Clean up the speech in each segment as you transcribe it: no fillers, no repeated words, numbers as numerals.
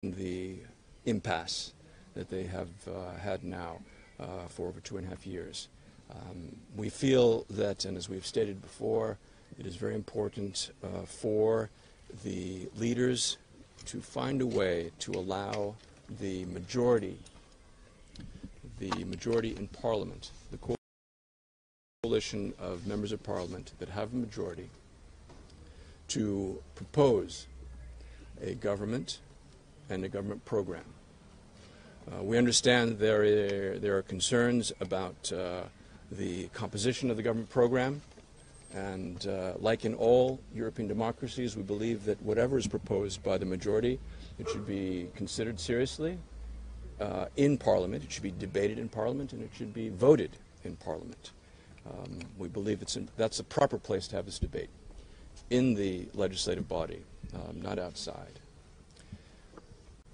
the impasse that they have had now for over 2.5 years. We feel that, and as we've stated before, it is very important for the leaders to find a way to allow the majority in Parliament, the coalition of members of Parliament that have a majority, to propose a government and a government program. We understand there are concerns about the composition of the government program, and like in all European democracies, we believe that whatever is proposed by the majority, it should be considered seriously in Parliament, it should be debated in Parliament, and it should be voted in Parliament. We believe that's the proper place to have this debate, in the legislative body, not outside.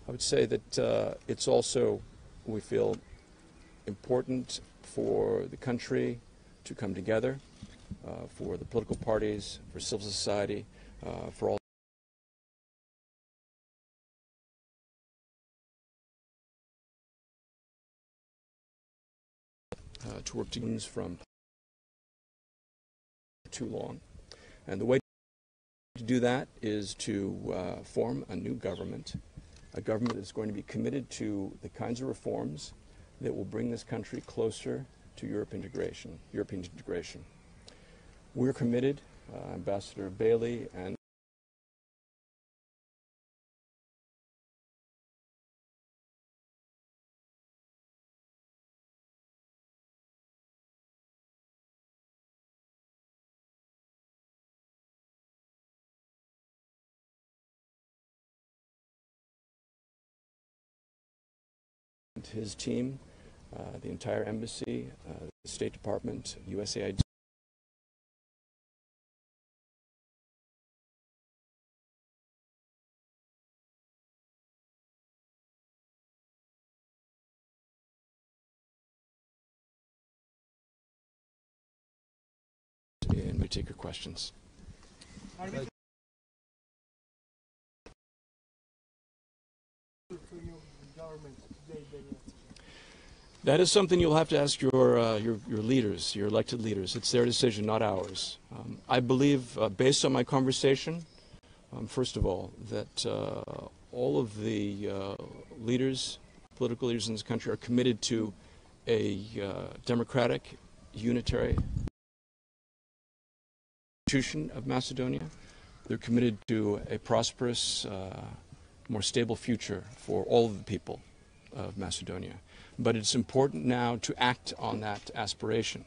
I would say that it's also, we feel, important for the country to come together, for the political parties, for civil society, for all to work together from too long. And the way to do that is to form a new government, a government that's going to be committed to the kinds of reforms that will bring this country closer to European integration. We're committed, Ambassador Bailey and his team, the entire embassy, the State Department, USAID. And we take your questions. That is something you'll have to ask your leaders, your elected leaders. It's their decision, not ours. I believe, based on my conversation, first of all, that all of the leaders, political leaders in this country, are committed to a democratic, unitary constitution of Macedonia. They're committed to a prosperous, more stable future for all of the people of Macedonia. But it's important now to act on that aspiration,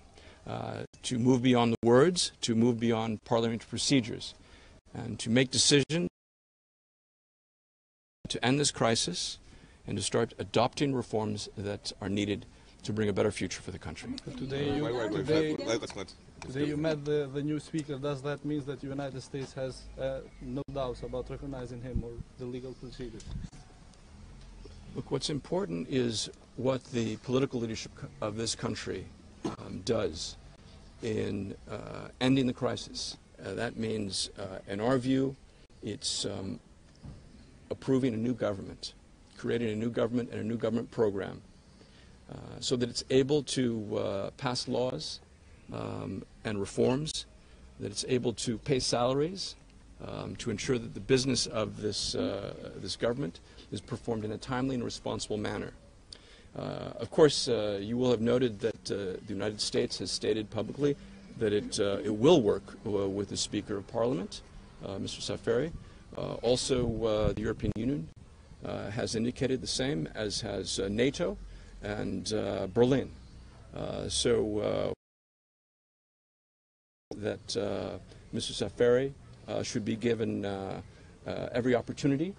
to move beyond the words, to move beyond parliamentary procedures, and to make decisions to end this crisis and to start adopting reforms that are needed to bring a better future for the country. Today you met the new speaker. Does that mean that the United States has no doubts about recognizing him or the legal procedures? Look, what's important is what the political leadership of this country does in ending the crisis. That means, in our view, it's approving a new government, creating a new government and a new government program, so that it's able to pass laws and reforms, that it's able to pay salaries, to ensure that the business of this government is performed in a timely and responsible manner. Of course, you will have noted that the United States has stated publicly that it will work with the Speaker of Parliament, Mr. Đaфери. Also, the European Union has indicated the same, as has NATO and Berlin. So that Mr. Đaфери should be given every opportunity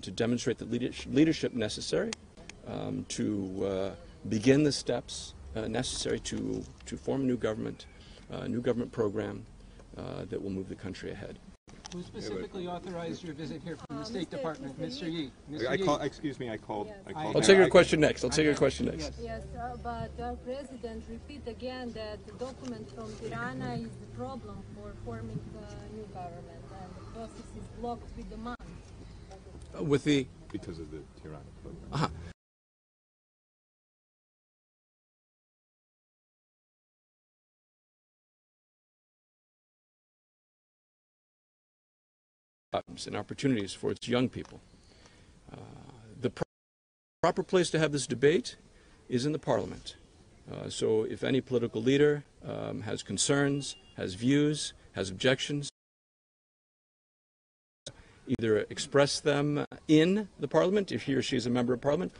to demonstrate the leadership necessary to begin the steps necessary to form a new government program that will move the country ahead. Who specifically authorized your visit here from the State Department, Mr. Yi? Excuse me, I called. I'll take your question next. I'll take your question next. Yes, but our president repeat again that the document from Tirana is the problem for forming a new government, and the process is blocked with the month. With the Because of the Tirana program. And opportunities for its young people. The proper place to have this debate is in the Parliament. So if any political leader has concerns, has views, has objections, either express them in the Parliament, if he or she is a member of Parliament,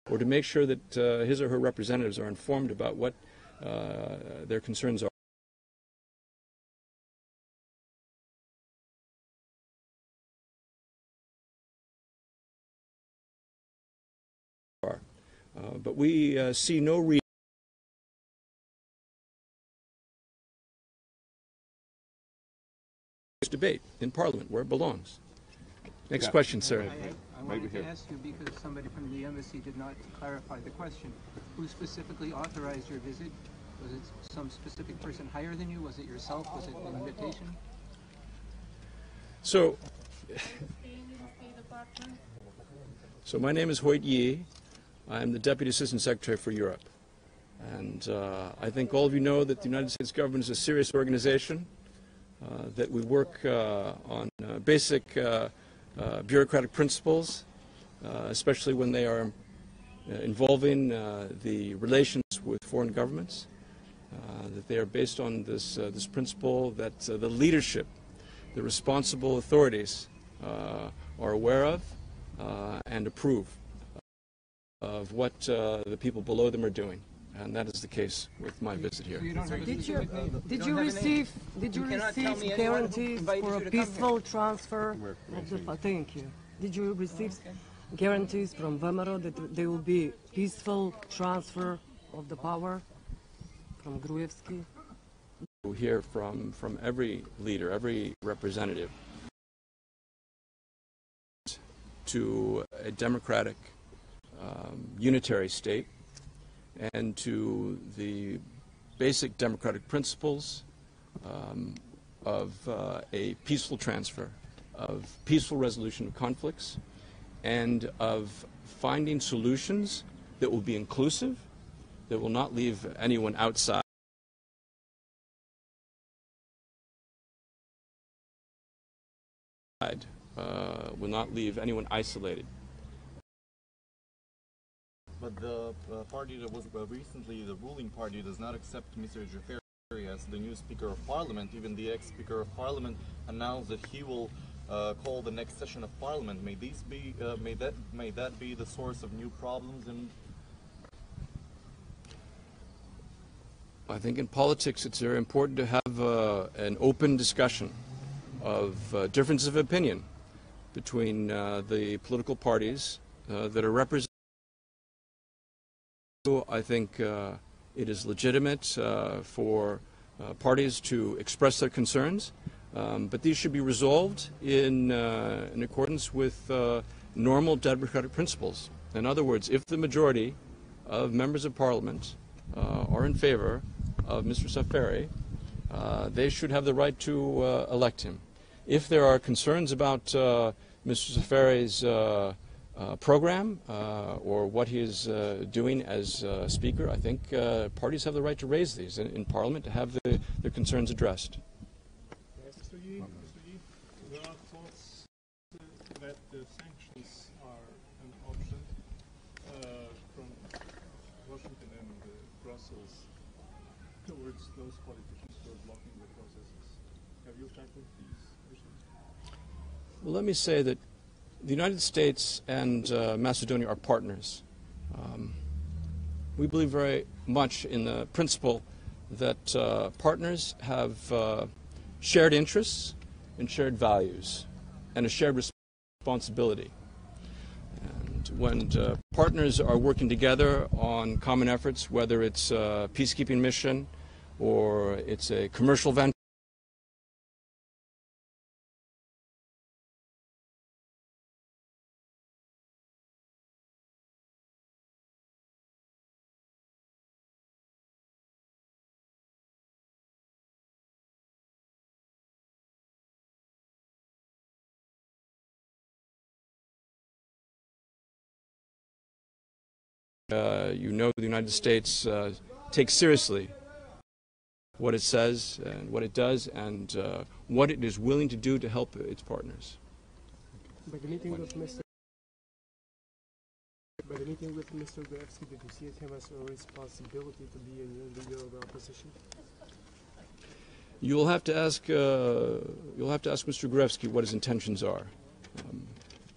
or to make sure that his or her representatives are informed about what their concerns are. But we see no reason to debate in Parliament where it belongs. Next question, sir. I wanted to ask you because somebody from the embassy did not clarify the question. Who specifically authorized your visit? Was it some specific person higher than you? Was it yourself? Was it an invitation? So my name is Hoјt Јi. I'm the Deputy Assistant Secretary for Europe. And I think all of you know that the United States government is a serious organization, that we work on basic bureaucratic principles, especially when they are involving the relations with foreign governments, that they are based on this principle that the leadership, the responsible authorities are aware of and approve of what the people below them are doing, and that is the case with my visit here. Did you receive guarantees for a peaceful transfer of the power? Thank you. Did you receive guarantees from VMRO that there will be peaceful transfer of the power from Gruevski? We hear from every leader, every representative, to a democratic unitary state and to the basic democratic principles of a peaceful transfer, of peaceful resolution of conflicts, and of finding solutions that will be inclusive, that will not leave anyone outside. Will not leave anyone isolated. But the party that was recently the ruling party does not accept Mr. Џафери as the new Speaker of Parliament. Even the ex-Speaker of Parliament announced that he will call the next session of Parliament. May that be the source of new problems? And I think in politics it's very important to have an open discussion of differences of opinion between the political parties that are represented. I think it is legitimate for parties to express their concerns, but these should be resolved in accordance with normal democratic principles. In other words, if the majority of members of Parliament are in favor of Mr. Đaфeri, they should have the right to elect him. If there are concerns about Mr. Đaфeri's program or what he is doing as Speaker, I think parties have the right to raise these in Parliament to have their concerns addressed. Mr. Yi, there are thoughts that the sanctions are an option from Washington and Brussels towards those politicians who are blocking the processes. Have you tackled these issues? Well, let me say that the United States and Macedonia are partners. We believe very much in the principle that partners have shared interests and shared values and a shared responsibility. And when partners are working together on common efforts, whether it's a peacekeeping mission or it's a commercial venture, You know the United States takes seriously what it says and what it does and what it is willing to do to help its partners. By the meeting with Mr. Gruevski, did you see him as a responsibility to be a new leader of the opposition? You'll have to ask Mr. Gruevski what his intentions are.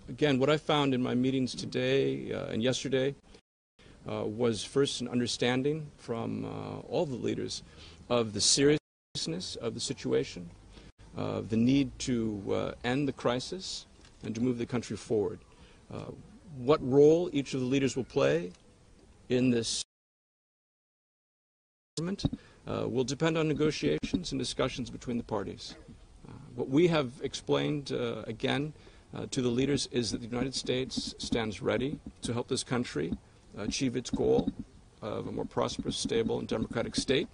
Again, what I found in my meetings today and yesterday was first an understanding from all the leaders of the seriousness of the situation, of the need to end the crisis and to move the country forward. What role each of the leaders will play in this government will depend on negotiations and discussions between the parties. What we have explained again to the leaders is that the United States stands ready to help this country achieve its goal of a more prosperous, stable, and democratic state,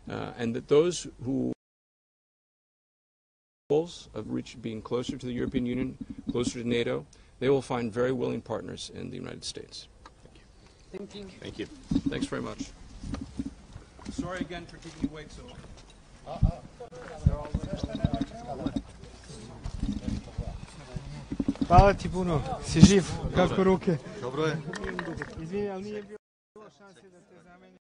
and that those who goals of being closer to the European Union, closer to NATO, they will find very willing partners in the United States. Thank you. Thank you. Thanks very much. Sorry again for keeping you wait so long. Hvala ti puno, si živ, kako ruke? Dobro je. Izvini, ali nije bilo šanse da te zameni?